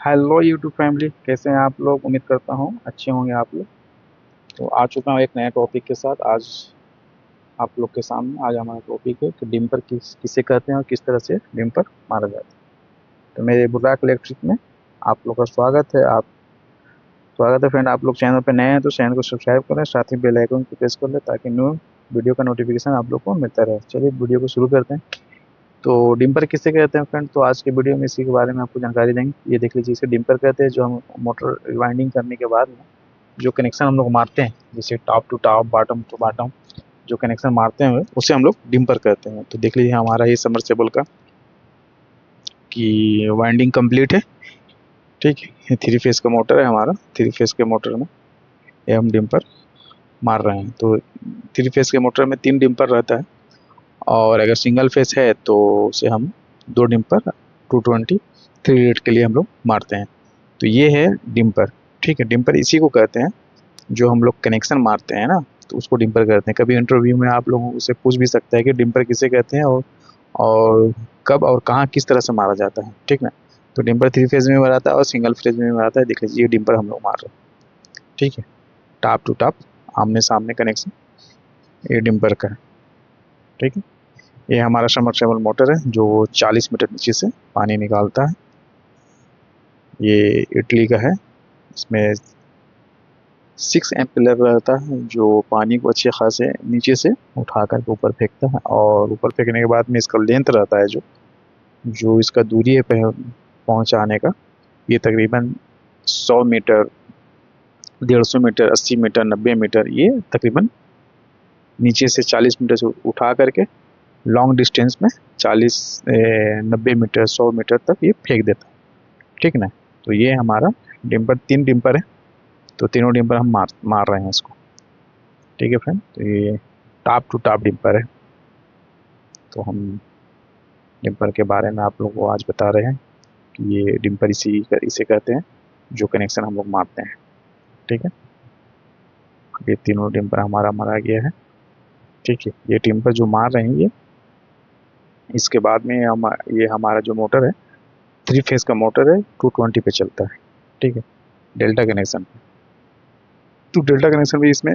Hello YouTube family, कैसे हैं आप लोग। उम्मीद करता हूँ अच्छे होंगे आप लोग। तो आ चुका हूँ एक नए टॉपिक के साथ। आज आप लोग के सामने आज हमारा टॉपिक है कि डिम्पर किसे कहते हैं और किस तरह से डिम्पर मारा जाता है। तो मेरे बुर्राक इलेक्ट्रिक में आप लोग का स्वागत है फ्रेंड। आप लोग चैनल पर नए हैं तो चैनल को सब्सक्राइब करें, साथ ही बेल आइकन को प्रेस कर लें ताकि न्यू वीडियो का नोटिफिकेशन आप लोग को मिलता रहे। चलिए वीडियो को शुरू करते हैं। तो डिम्पर किसे कहते हैं फ्रेंड, तो आज के वीडियो में इसी के बारे में आपको जानकारी देंगे। ये देख लीजिए, इसे डिम्पर कहते हैं। जो हम मोटर रिवाइंडिंग करने के बाद में जो कनेक्शन हम लोग मारते हैं, जैसे top to top, bottom to bottom, जो कनेक्शन मारते हैं उसे हम लोग डिम्पर कहते हैं। तो देख लीजिए हमारा ये सबमर्सिबल का कि वाइंडिंग कंप्लीट है। ठीक है, ये थ्री फेज का मोटर है हमारा। थ्री फेज के मोटर में ये हम डिम्पर मार रहे हैं। तो थ्री फेज के मोटर में 3 डिम्पर रहता है, और अगर सिंगल फेज है तो उसे हम 2 डिम्पर 220 थ्री रेट के लिए हम लोग मारते हैं। तो ये है डिम्पर। ठीक है, डिम्पर इसी को कहते हैं जो हम लोग कनेक्शन मारते हैं ना, तो उसको डिम्पर कहते हैं। कभी इंटरव्यू में आप लोगों से पूछ भी सकता है कि डिम्पर किसे कहते हैं और कब और कहाँ किस तरह से मारा जाता है। ठीक ना। तो डिम्पर थ्री फेज में मारा जाता है और सिंगल फेज में मारा जाता है। देख लीजिए ये डिम्पर हम लोग मार रहे हैं। ठीक है, टॉप टू टॉप, आमने सामने कनेक्शन, ये डिम्पर का है। ठीक है, ये हमारा सबमर्सिबल मोटर है जो 40 मीटर नीचे से पानी निकालता है। ये इटली का है। इसमें 6 एम्पियर रहता है जो पानी को अच्छे खासे नीचे से उठा कर ऊपर फेंकता है। और ऊपर फेंकने के बाद में इसका लेंथ रहता है जो जो इसका दूरी है पहुंचाने का, ये तकरीबन 100 मीटर, 150 मीटर, 80 मीटर, 90 मीटर, ये तकरीबन नीचे से 40 मीटर से उठा करके लॉन्ग डिस्टेंस में 90 मीटर, 100 मीटर तक ये फेंक देता है। ठीक ना। तो ये हमारा डिम्पर, 3 डिम्पर है। तो तीनों डिम्पर हम मार रहे हैं इसको। ठीक है फ्रेंड, तो ये टॉप टू टॉप डिम्पर है। तो हम डिम्पर के बारे में आप लोगों को आज बता रहे हैं कि ये डिम्पर इसे कहते हैं जो कनेक्शन हम लोग मारते हैं। ठीक है, ये तीनों डिम्पर हमारा मारा गया है। ठीक है, ये डिम्पर जो मार रहे हैं ये, इसके बाद में ये हमारा जो मोटर है, थ्री फेज का मोटर है, 220 पे चलता है। ठीक है, डेल्टा कनेक्शन। तो डेल्टा कनेक्शन भी इसमें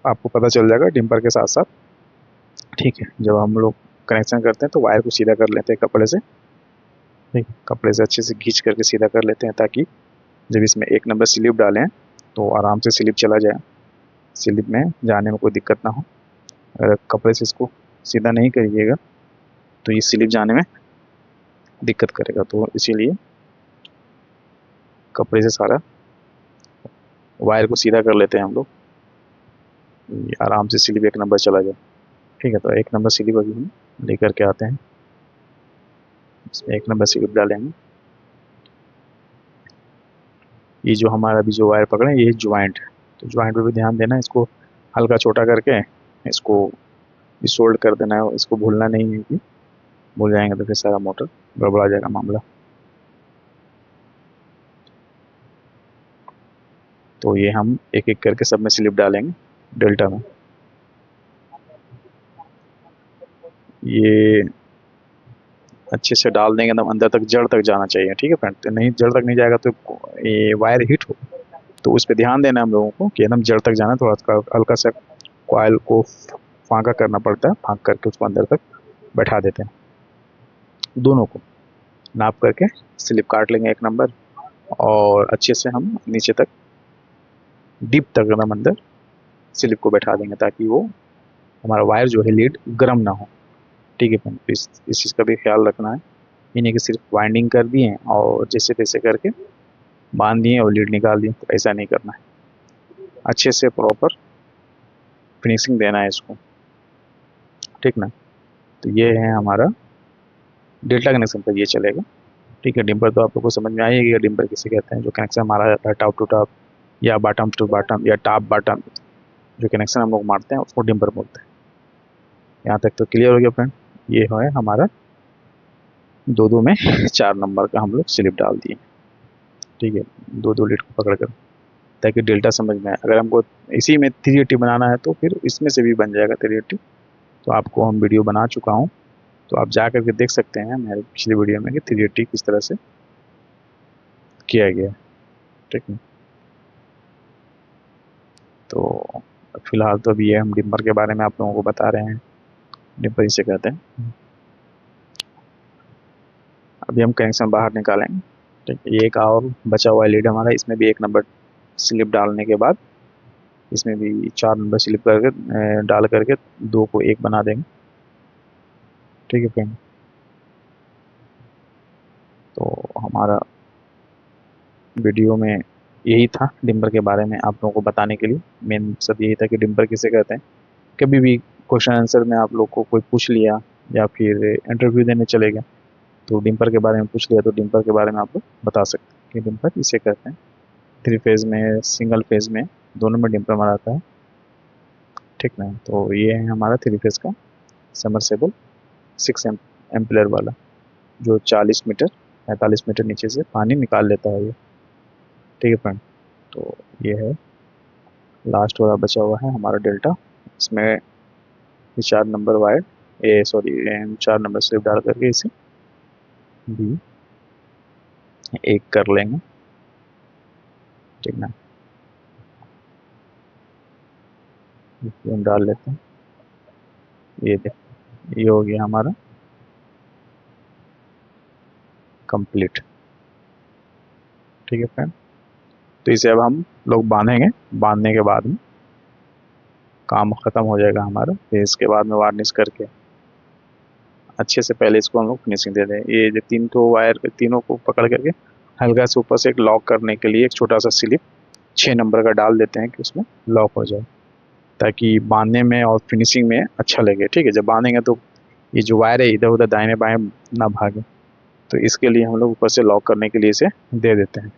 आपको पता चल जाएगा डिम्पर के साथ साथ। ठीक है, जब हम लोग कनेक्शन करते हैं तो वायर को सीधा कर लेते हैं कपड़े से। ठीक है, कपड़े से अच्छे से खींच करके सीधा कर लेते हैं ताकि जब इसमें 1 नंबर स्लिप डालें तो आराम से स्लिप चला जाए, स्लिप में जाने में कोई दिक्कत ना हो। अगर कपड़े से इसको सीधा नहीं करिएगा तो ये स्लिप जाने में दिक्कत करेगा। तो इसीलिए कपड़े से सारा वायर को सीधा कर लेते हैं हम लोग, आराम से स्लिप 1 नंबर चला जाए। ठीक है, तो 1 नंबर स्लिप अभी हम लेकर के आते हैं। इसमें 1 नंबर स्लिप डालेंगे। ये जो हमारा अभी जो वायर पकड़े ये ज्वाइंट है, तो ज्वाइंट पे भी ध्यान देना है। इसको हल्का छोटा करके इसको सोल्ड कर देना है। इसको भूलना नहीं है कि भूल जाएंगे तो फिर सारा मोटर गड़बड़ा जाएगा मामला। तो ये हम एक एक करके सब में स्लिप डालेंगे डेल्टा में। ये अच्छे से डाल देंगे एकदम अंदर तक, जड़ तक जाना चाहिए। ठीक है फ्रेंड, तो नहीं जड़ तक नहीं जाएगा तो ये वायर हिट हो। तो उस पर ध्यान देना है हम लोगों को कि एकदम जड़ तक जाना है। थोड़ा सा हल्का सा कॉइल को फांका करना पड़ता है, फांक करके उसको अंदर तक बैठा देते हैं। दोनों को नाप करके स्लिप काट लेंगे 1 नंबर, और अच्छे से हम नीचे तक डीप तक एकदम अंदर स्लिप को बैठा देंगे ताकि वो हमारा वायर जो है लीड गर्म ना हो। ठीक है फ्रेंड, इस चीज़ का भी ख्याल रखना है। ये नहीं कि सिर्फ वाइंडिंग कर दिए और जैसे तैसे करके बांध दिए और लीड निकाल दिए, तो ऐसा नहीं करना है। अच्छे से प्रॉपर फिनिशिंग देना है इसको। ठीक ना। तो ये है हमारा डेल्टा कनेक्शन पर ये चलेगा। ठीक है, डिम्पर तो आप लोग को समझ में आएगी डिम्पर किसे कहते हैं। जो कनेक्शन मारा जाता है टॉप टू टॉप या बॉटम टू बॉटम या टॉप बॉटम, जो कनेक्शन हम लोग मारते हैं उसको डिम्पर बोलते हैं। यहाँ तक तो क्लियर हो गया फ्रेंड। ये है हमारा दो दो में 4 नंबर का हम लोग स्लिप डाल दिए। ठीक है, दो दो लीड को पकड़ कर, ताकि डेल्टा समझ में आए। अगर हमको इसी में 380 बनाना है तो फिर इसमें से भी बन जाएगा 380। तो आपको हम वीडियो बना चुका हूँ, तो आप जा करके देख सकते हैं मेरे पिछले वीडियो में कि 380 किस तरह से किया गया है, ठीक है। तो फिलहाल तो अभी ये हम डिम्पर के बारे में आप लोगों को बता रहे हैं, डिम्पर इसे कहते हैं। अभी हम कनेक्शन बाहर निकालेंगे, ठीक है। ये एक और बचा हुआ लीड हमारा, इसमें भी 1 नंबर स्लिप डालने के बाद इसमें भी 4 नंबर स्लिप करके डाल करके 2 को 1 बना देंगे, ठीक है फ्रेंड। तो हमारा वीडियो में यही था डिम्पर के बारे में आप लोगों को बताने के लिए। मेन सब यही था कि डिम्पर किसे कहते हैं। कभी भी क्वेश्चन आंसर में आप लोग को कोई पूछ लिया या फिर इंटरव्यू देने चले गए तो डिम्पर के बारे में पूछ लिया, तो डिम्पर के बारे में आप लोग बता सकते हैं कि डिम्पर इसे कहते हैं। 3 फेज़ में, सिंगल फेज़ में, दोनों में डिम्पर मराता है, ठीक ना। तो ये है हमारा 3 फेज़ का सबमर्सिबल 6 एम्पियर वाला, जो 40 मीटर 45 मीटर नीचे से पानी निकाल लेता है ये, ठीक है फ्रेंड। तो ये है लास्ट वाला बचा हुआ है हमारा डेल्टा। इसमें ये 4 नंबर वायर, ये सॉरी 4 नंबर स्लिप डाल करके इसे भी 1 कर लेंगे, ठीक ना। हम डाल लेते हैं, ये देख ये हो गया हमारा कंप्लीट, ठीक है फ्रेंड। तो इसे अब हम लोग बांधेंगे, बांधने के बाद में काम ख़त्म हो जाएगा हमारा। फिर इसके बाद में वार्निश करके अच्छे से पहले इसको हम लोग फिनिशिंग दे दें। ये जो 3 तो वायर, तीनों को पकड़ करके हल्का से ऊपर से एक लॉक करने के लिए एक छोटा सा स्लिप 6 नंबर का डाल देते हैं कि उसमें लॉक हो जाए, ताकि बांधने में और फिनिशिंग में अच्छा लगे, ठीक है। जब बांधेंगे तो ये जो वायर है इधर उधर दाहिने बाएं ना भागे, तो इसके लिए हम लोग ऊपर से लॉक करने के लिए इसे दे देते हैं।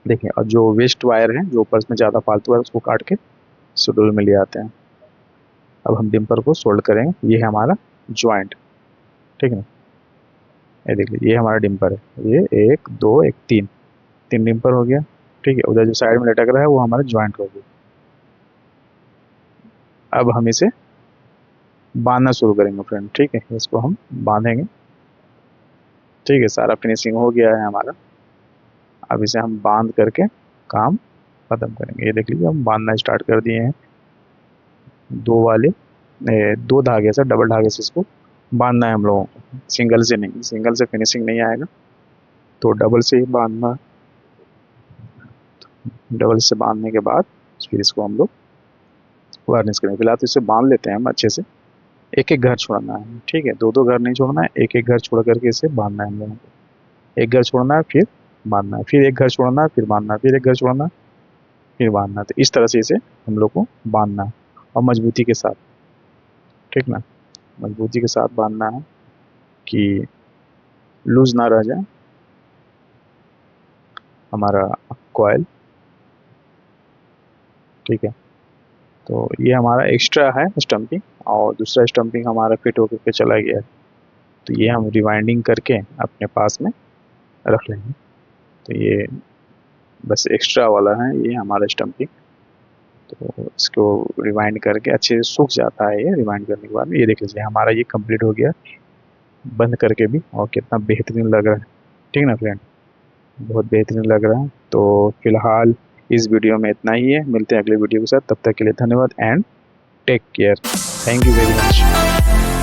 देखिए, और जो वेस्ट वायर है, जो ऊपर में ज़्यादा फालतू है, उसको काट के शेड्यूल में ले आते हैं। अब हम डिम्पर को सोल्ड करेंगे। ये है हमारा ज्वाइंट, ठीक है। ये देख लीजिए, ये हमारा डिम्पर है। ये 1 2 1 3 डिम्पर हो गया, ठीक है। उधर जो साइड में लटक रहा है वो हमारा ज्वाइंट हो गया। अब हम इसे बांधना शुरू करेंगे फ्रेंड, ठीक है। इसको हम बांधेंगे, ठीक है। सारा फिनिशिंग हो गया है हमारा। अब इसे हम बांध करके काम ख़त्म करेंगे। ये देख लीजिए, हम बांधना स्टार्ट कर दिए हैं। 2 धागे से, डबल धागे से इसको बांधना है हम लोगों को, सिंगल से नहीं। सिंगल से फिनिशिंग नहीं आएगा, तो डबल से ही बांधना। डबल से बांधने के बाद फिर इसको हम लोग वार्निश करेंगे। फिलहाल तो इसे बांध लेते हैं हम अच्छे से। एक एक घर छोड़ना है, ठीक है। 2 2 घर नहीं छोड़ना है, एक एक घर छोड़ करके इसे बांधना है हम लोगों को। एक घर छोड़ना है, फिर बांधना है, फिर एक घर छोड़ना है, फिर बांधना है, फिर एक घर छोड़ना है, फिर बांधना है। तो इस तरह से इसे हम लोग को बांधना है, और मजबूती के साथ, ठीक ना। मजबूती के साथ बांधना है कि लूज ना रह जाए हमारा कॉइल, ठीक है। तो ये हमारा एक्स्ट्रा है स्टम्पिंग, और दूसरा स्टम्पिंग हमारा फिट होकर के चला गया है। तो ये हम रिवाइंडिंग करके अपने पास में रख लेंगे। तो ये बस एक्स्ट्रा वाला है ये हमारा स्टम्पिंग। तो इसको रिवाइंड करके अच्छे से सूख जाता है। ये रिवाइंड करने के बाद में ये देख लीजिए, हमारा ये कंप्लीट हो गया बंद करके भी, और कितना बेहतरीन लग रहा है, ठीक ना फ्रेंड। बहुत बेहतरीन लग रहा है। तो फिलहाल इस वीडियो में इतना ही है। मिलते हैं अगले वीडियो के साथ, तब तक के लिए धन्यवाद and take care. Thank you very much.